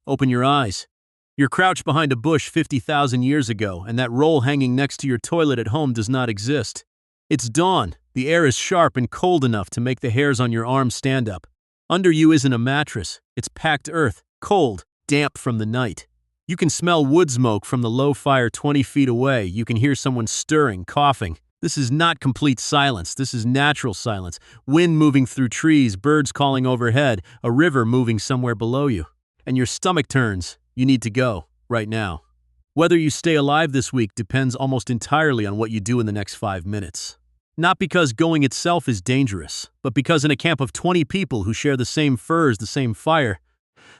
Open your eyes. You're crouched behind a bush 50,000 years ago, and that roll hanging next to your toilet at home does not exist. It's dawn. The air is sharp and cold enough to make the hairs on your arms stand up. Under you isn't a mattress. It's packed earth, cold, damp from the night. You can smell wood smoke from the low fire 20 feet away. You can hear someone stirring, coughing. This is not complete silence. This is natural silence. Wind moving through trees, birds calling overhead, a river moving somewhere below you. And your stomach turns. You need to go, right now. Whether you stay alive this week depends almost entirely on what you do in the next 5 minutes. Not because going itself is dangerous, but because in a camp of 20 people who share the same furs, the same fire,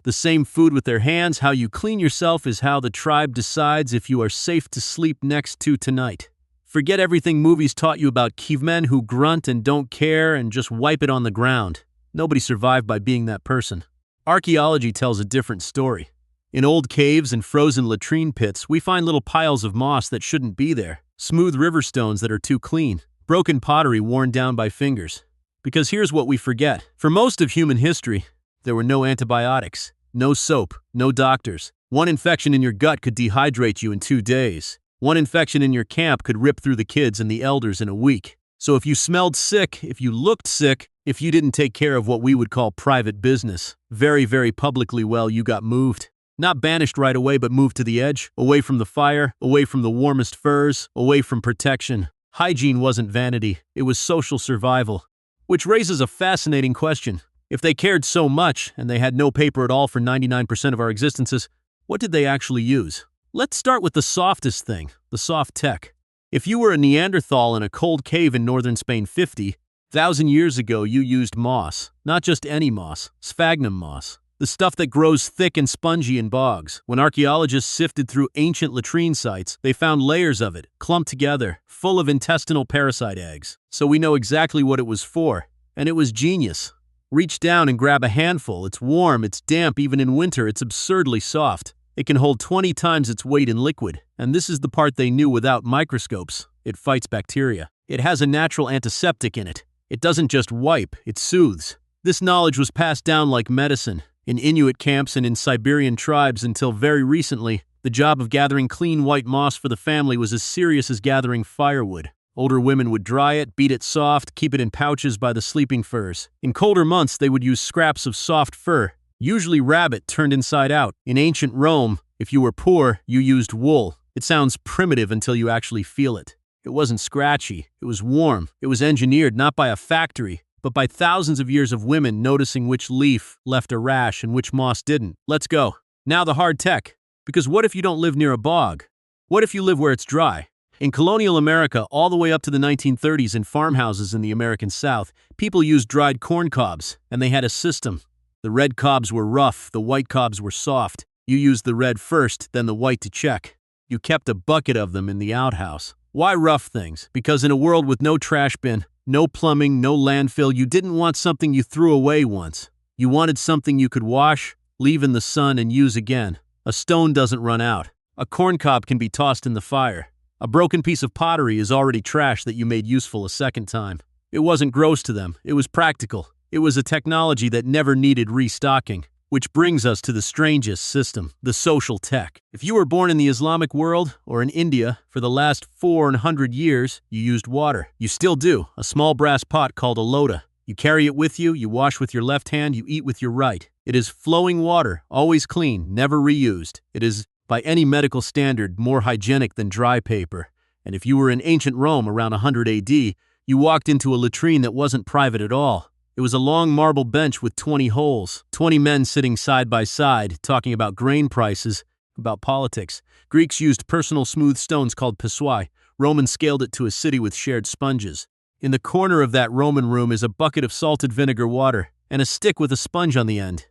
the same food with their hands, how you clean yourself is how the tribe decides if you are safe to sleep next to tonight. Forget everything movies taught you about cavemen who grunt and don't care and just wipe it on the ground. Nobody survived by being that person. Archaeology tells a different story. In old caves and frozen latrine pits, we find little piles of moss that shouldn't be there, smooth river stones that are too clean, broken pottery worn down by fingers. Because here's what we forget. For most of human history, there were no antibiotics, no soap, no doctors. One infection in your gut could dehydrate you in 2 days. One infection in your camp could rip through the kids and the elders in a week. So if you smelled sick, if you looked sick, if you didn't take care of what we would call private business, very, very publicly, well, you got moved. Not banished right away, but moved to the edge, away from the fire, away from the warmest furs, away from protection. Hygiene wasn't vanity, it was social survival. Which raises a fascinating question. If they cared so much, and they had no paper at all for 99% of our existences, what did they actually use? Let's start with the softest thing, the soft tech. If you were a Neanderthal in a cold cave in northern Spain 50,000 years ago, you used moss. Not just any moss, sphagnum moss. The stuff that grows thick and spongy in bogs. When archaeologists sifted through ancient latrine sites, they found layers of it, clumped together, full of intestinal parasite eggs. So we know exactly what it was for. And it was genius. Reach down and grab a handful. It's warm, it's damp, even in winter, it's absurdly soft. It can hold 20 times its weight in liquid. And this is the part they knew without microscopes. It fights bacteria. It has a natural antiseptic in it. It doesn't just wipe, it soothes. This knowledge was passed down like medicine. In Inuit camps and in Siberian tribes until very recently, the job of gathering clean white moss for the family was as serious as gathering firewood. Older women would dry it, beat it soft, keep it in pouches by the sleeping furs. In colder months, they would use scraps of soft fur, usually rabbit turned inside out. In ancient Rome, if you were poor, you used wool. It sounds primitive until you actually feel it. It wasn't scratchy, it was warm. It was engineered not by a factory, but by thousands of years of women noticing which leaf left a rash and which moss didn't. Let's go. Now the hard tech. Because what if you don't live near a bog? What if you live where it's dry? In colonial America, all the way up to the 1930s in farmhouses in the American South, people used dried corn cobs, and they had a system. The red cobs were rough, the white cobs were soft. You used the red first, then the white to check. You kept a bucket of them in the outhouse. Why rough things? Because in a world with no trash bin, no plumbing, no landfill, you didn't want something you threw away once. You wanted something you could wash, leave in the sun, and use again. A stone doesn't run out. A corn cob can be tossed in the fire. A broken piece of pottery is already trash that you made useful a second time. It wasn't gross to them. It was practical. It was a technology that never needed restocking. Which brings us to the strangest system, the social tech. If you were born in the Islamic world or in India, for the last 400 years, you used water. You still do, a small brass pot called a lota. You carry it with you, you wash with your left hand, you eat with your right. It is flowing water, always clean, never reused. It is, by any medical standard, more hygienic than dry paper. And if you were in ancient Rome around 100 AD, you walked into a latrine that wasn't private at all. It was a long marble bench with 20 holes, 20 men sitting side by side, talking about grain prices, about politics. Greeks used personal smooth stones called pisoi. Romans scaled it to a city with shared sponges. In the corner of that Roman room is a bucket of salted vinegar water and a stick with a sponge on the end.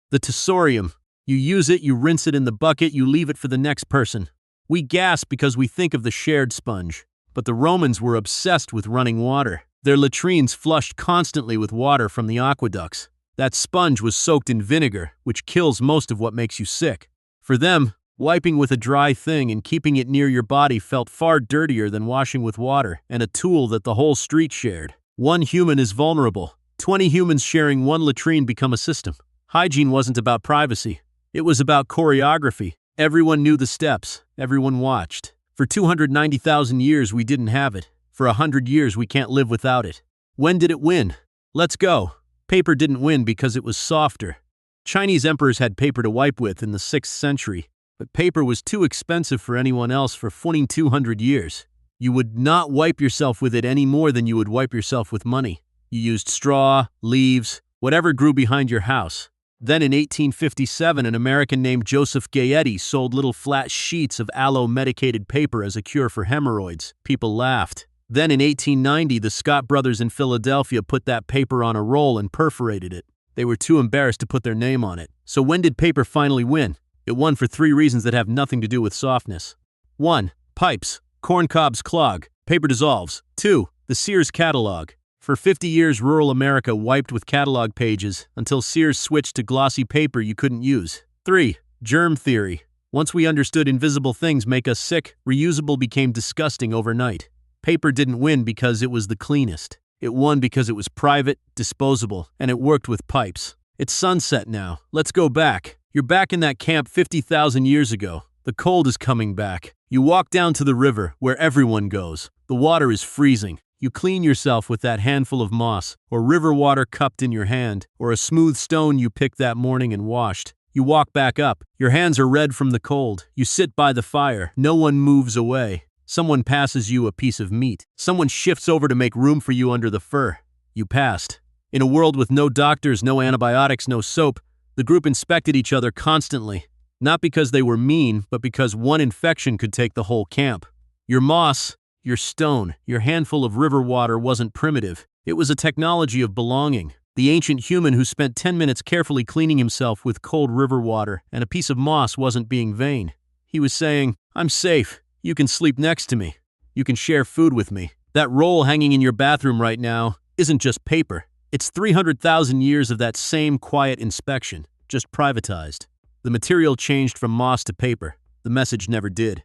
The tessorium. You use it, you rinse it in the bucket, you leave it for the next person. We gasp because we think of the shared sponge. But the Romans were obsessed with running water. Their latrines flushed constantly with water from the aqueducts. That sponge was soaked in vinegar, which kills most of what makes you sick. For them, wiping with a dry thing and keeping it near your body felt far dirtier than washing with water, and a tool that the whole street shared. One human is vulnerable. 20 humans sharing one latrine become a system. Hygiene wasn't about privacy. It was about choreography. Everyone knew the steps. Everyone watched. For 290,000 years, we didn't have it. For 100 years, we can't live without it. When did it win? Let's go. Paper didn't win because it was softer. Chinese emperors had paper to wipe with in the 6th century, but paper was too expensive for anyone else for 200 years. You would not wipe yourself with it any more than you would wipe yourself with money. You used straw, leaves, whatever grew behind your house. Then in 1857, an American named Joseph Gaetti sold little flat sheets of aloe-medicated paper as a cure for hemorrhoids. People laughed. Then in 1890, the Scott brothers in Philadelphia put that paper on a roll and perforated it. They were too embarrassed to put their name on it. So when did paper finally win? It won for 3 reasons that have nothing to do with softness. 1. Pipes. Corn cobs clog. Paper dissolves. 2. The Sears catalog. For 50 years, rural America wiped with catalog pages until Sears switched to glossy paper you couldn't use. 3. Germ theory. Once we understood invisible things make us sick, reusable became disgusting overnight. Paper didn't win because it was the cleanest. It won because it was private, disposable, and it worked with pipes. It's sunset now. Let's go back. You're back in that camp 50,000 years ago. The cold is coming back. You walk down to the river, where everyone goes. The water is freezing. You clean yourself with that handful of moss, or river water cupped in your hand, or a smooth stone you picked that morning and washed. You walk back up. Your hands are red from the cold. You sit by the fire. No one moves away. Someone passes you a piece of meat. Someone shifts over to make room for you under the fur. You passed. In a world with no doctors, no antibiotics, no soap, the group inspected each other constantly. Not because they were mean, but because one infection could take the whole camp. Your moss, your stone, your handful of river water wasn't primitive. It was a technology of belonging. The ancient human who spent 10 minutes carefully cleaning himself with cold river water and a piece of moss wasn't being vain. He was saying, "I'm safe. You can sleep next to me. You can share food with me." That roll hanging in your bathroom right now isn't just paper. It's 300,000 years of that same quiet inspection, just privatized. The material changed from moss to paper. The message never did.